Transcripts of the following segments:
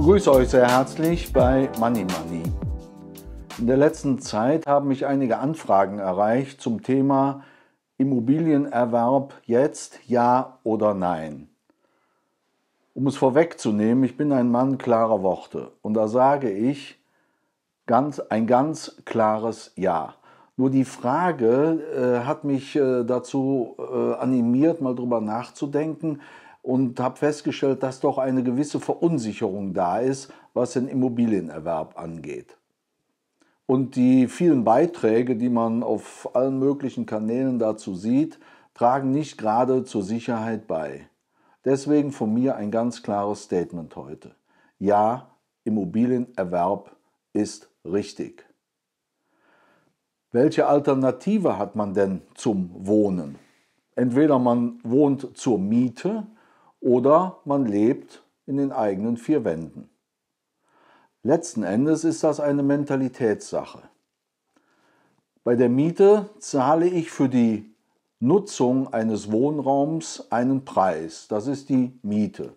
begrüße euch sehr herzlich bei Money Money. In der letzten Zeit haben mich einige Anfragen erreicht zum Thema Immobilienerwerb jetzt, ja oder nein. Um es vorwegzunehmen, ich bin ein Mann klarer Worte und da sage ich ein ganz klares Ja. Nur die Frage hat mich dazu animiert, mal drüber nachzudenken und habe festgestellt, dass doch eine gewisse Verunsicherung da ist, was den Immobilienerwerb angeht. Und die vielen Beiträge, die man auf allen möglichen Kanälen dazu sieht, tragen nicht gerade zur Sicherheit bei. Deswegen von mir ein ganz klares Statement heute. Ja, Immobilienerwerb ist richtig. Welche Alternative hat man denn zum Wohnen? Entweder man wohnt zur Miete oder man lebt in den eigenen vier Wänden. Letzten Endes ist das eine Mentalitätssache. Bei der Miete zahle ich für die Nutzung eines Wohnraums einen Preis. Das ist die Miete.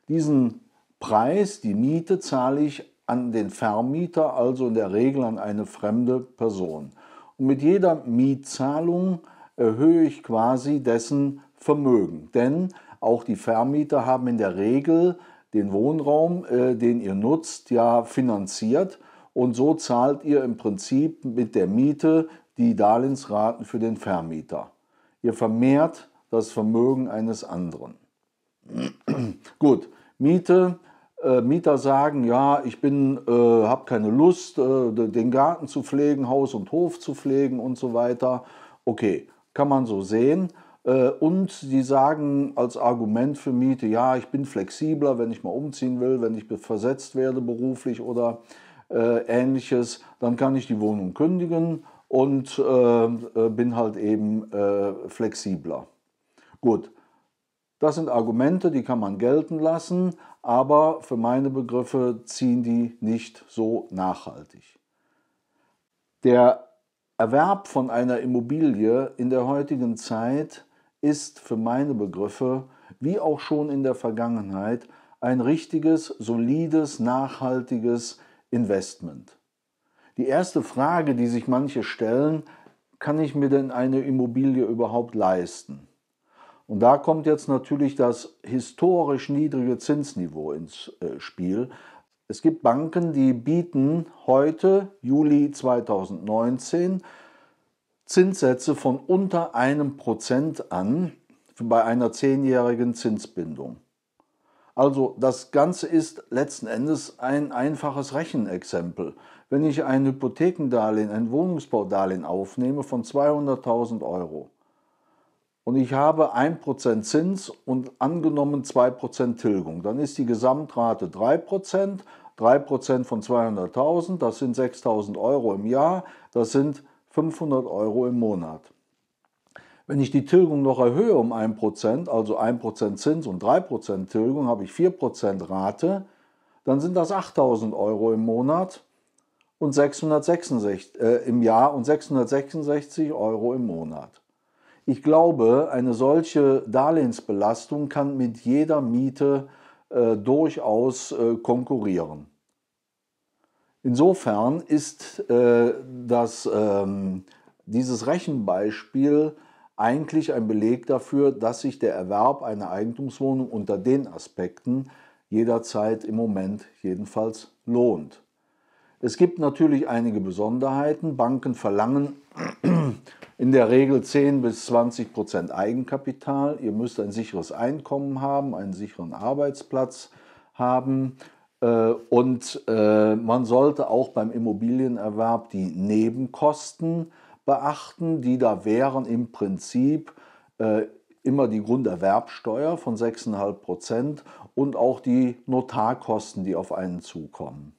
Diesen Preis, die Miete, zahle ich an den Vermieter, also in der Regel an eine fremde Person. Und mit jeder Mietzahlung erhöhe ich quasi dessen Vermögen. Denn auch die Vermieter haben in der Regel den Wohnraum, den ihr nutzt, ja finanziert. Und so zahlt ihr im Prinzip mit der Miete die Darlehensraten für den Vermieter. Ihr vermehrt das Vermögen eines anderen. Gut, Miete. Mieter sagen, ja, ich habe keine Lust, den Garten zu pflegen, Haus und Hof zu pflegen und so weiter. Okay, kann man so sehen. Und sie sagen als Argument für Miete, ja, ich bin flexibler, wenn ich mal umziehen will, wenn ich versetzt werde beruflich oder Ähnliches, dann kann ich die Wohnung kündigen und bin halt eben flexibler. Gut. Das sind Argumente, die kann man gelten lassen, aber für meine Begriffe ziehen die nicht so nachhaltig. Der Erwerb von einer Immobilie in der heutigen Zeit ist für meine Begriffe, wie auch schon in der Vergangenheit, ein richtiges, solides, nachhaltiges Investment. Die erste Frage, die sich manche stellen, kann ich mir denn eine Immobilie überhaupt leisten? Und da kommt jetzt natürlich das historisch niedrige Zinsniveau ins Spiel. Es gibt Banken, die bieten heute, Juli 2019, Zinssätze von unter 1% an bei einer 10-jährigen Zinsbindung. Also das Ganze ist letzten Endes ein einfaches Rechenexempel. Wenn ich ein Hypothekendarlehen, ein Wohnungsbaudarlehen aufnehme von 200.000 Euro, und ich habe 1% Zins und angenommen 2% Tilgung, dann ist die Gesamtrate 3%, 3% von 200.000, das sind 6.000 Euro im Jahr, das sind 500 Euro im Monat. Wenn ich die Tilgung noch erhöhe um 1%, also 1% Zins und 3% Tilgung, habe ich 4% Rate, dann sind das 8.000 Euro im Monat und 666 im Jahr und 666 Euro im Monat. Ich glaube, eine solche Darlehensbelastung kann mit jeder Miete durchaus konkurrieren. Insofern ist dieses Rechenbeispiel eigentlich ein Beleg dafür, dass sich der Erwerb einer Eigentumswohnung unter den Aspekten jederzeit im Moment jedenfalls lohnt. Es gibt natürlich einige Besonderheiten. Banken verlangen in der Regel 10 bis 20% Eigenkapital. Ihr müsst ein sicheres Einkommen haben, einen sicheren Arbeitsplatz haben. Und man sollte auch beim Immobilienerwerb die Nebenkosten beachten, die da wären im Prinzip immer die Grunderwerbsteuer von 6,5% und auch die Notarkosten, die auf einen zukommen.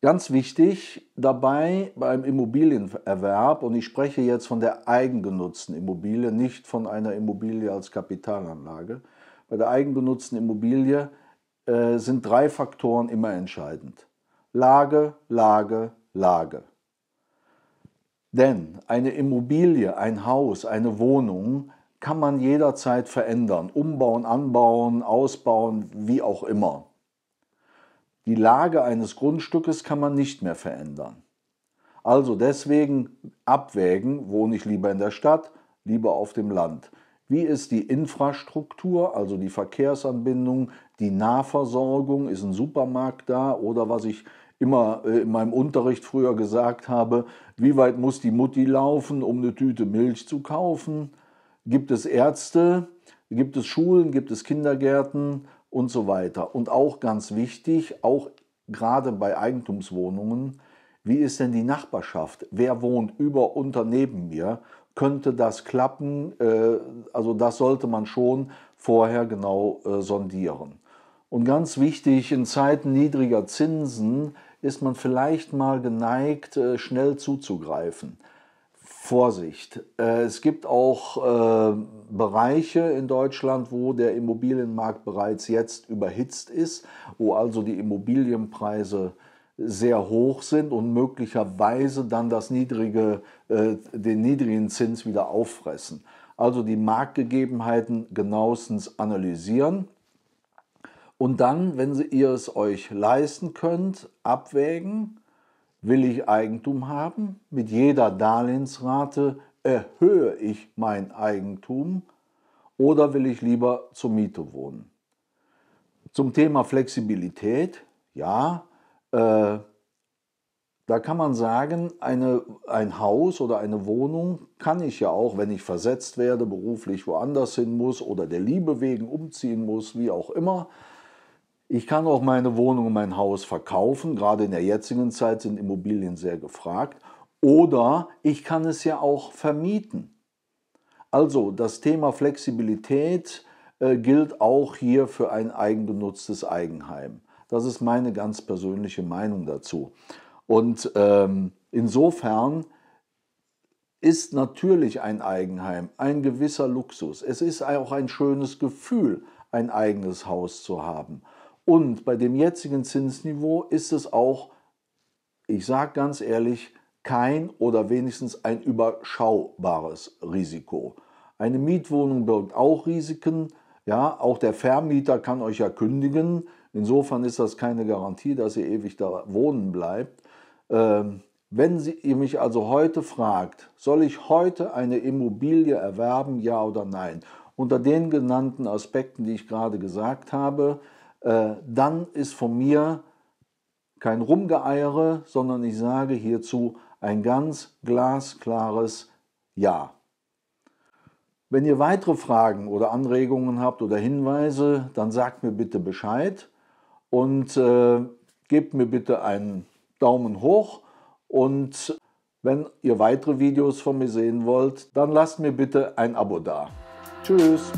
Ganz wichtig dabei beim Immobilienerwerb, und ich spreche jetzt von der eigengenutzten Immobilie, nicht von einer Immobilie als Kapitalanlage. Bei der eigengenutzten Immobilie sind 3 Faktoren immer entscheidend. Lage, Lage, Lage. Denn eine Immobilie, ein Haus, eine Wohnung kann man jederzeit verändern, umbauen, anbauen, ausbauen, wie auch immer. Die Lage eines Grundstückes kann man nicht mehr verändern. Also deswegen abwägen, wohne ich lieber in der Stadt, lieber auf dem Land. Wie ist die Infrastruktur, also die Verkehrsanbindung, die Nahversorgung, ist ein Supermarkt da oder was ich immer in meinem Unterricht früher gesagt habe, wie weit muss die Mutti laufen, um eine Tüte Milch zu kaufen? Gibt es Ärzte, gibt es Schulen, gibt es Kindergärten und so weiter. Und auch ganz wichtig, auch gerade bei Eigentumswohnungen, wie ist denn die Nachbarschaft? Wer wohnt über, unter, neben mir? Könnte das klappen? Also das sollte man schon vorher genau sondieren. Und ganz wichtig, in Zeiten niedriger Zinsen ist man vielleicht mal geneigt, schnell zuzugreifen. Vorsicht, es gibt auch Bereiche in Deutschland, wo der Immobilienmarkt bereits jetzt überhitzt ist, wo also die Immobilienpreise sehr hoch sind und möglicherweise dann den niedrigen Zins wieder auffressen. Also die Marktgegebenheiten genauestens analysieren und dann, wenn ihr es euch leisten könnt, abwägen: Will ich Eigentum haben? Mit jeder Darlehensrate erhöhe ich mein Eigentum oder will ich lieber zur Miete wohnen? Zum Thema Flexibilität, ja, da kann man sagen, ein Haus oder eine Wohnung kann ich ja auch, wenn ich versetzt werde, beruflich woanders hin muss oder der Liebe wegen umziehen muss, wie auch immer. Ich kann auch meine Wohnung und mein Haus verkaufen. Gerade in der jetzigen Zeit sind Immobilien sehr gefragt. Oder ich kann es ja auch vermieten. Also das Thema Flexibilität gilt auch hier für ein eigengenutztes Eigenheim. Das ist meine ganz persönliche Meinung dazu. Und insofern ist natürlich ein Eigenheim ein gewisser Luxus. Es ist auch ein schönes Gefühl, ein eigenes Haus zu haben. Und bei dem jetzigen Zinsniveau ist es auch, ich sage ganz ehrlich, kein oder wenigstens ein überschaubares Risiko. Eine Mietwohnung birgt auch Risiken. Ja, auch der Vermieter kann euch ja kündigen. Insofern ist das keine Garantie, dass ihr ewig da wohnen bleibt. Wenn ihr mich also heute fragt, soll ich heute eine Immobilie erwerben, ja oder nein? Unter den genannten Aspekten, die ich gerade gesagt habe, dann ist von mir kein Rumgeeiere, sondern ich sage hierzu ein ganz glasklares Ja. Wenn ihr weitere Fragen oder Anregungen habt oder Hinweise, dann sagt mir bitte Bescheid und gebt mir bitte einen Daumen hoch. Und wenn ihr weitere Videos von mir sehen wollt, dann lasst mir bitte ein Abo da. Tschüss!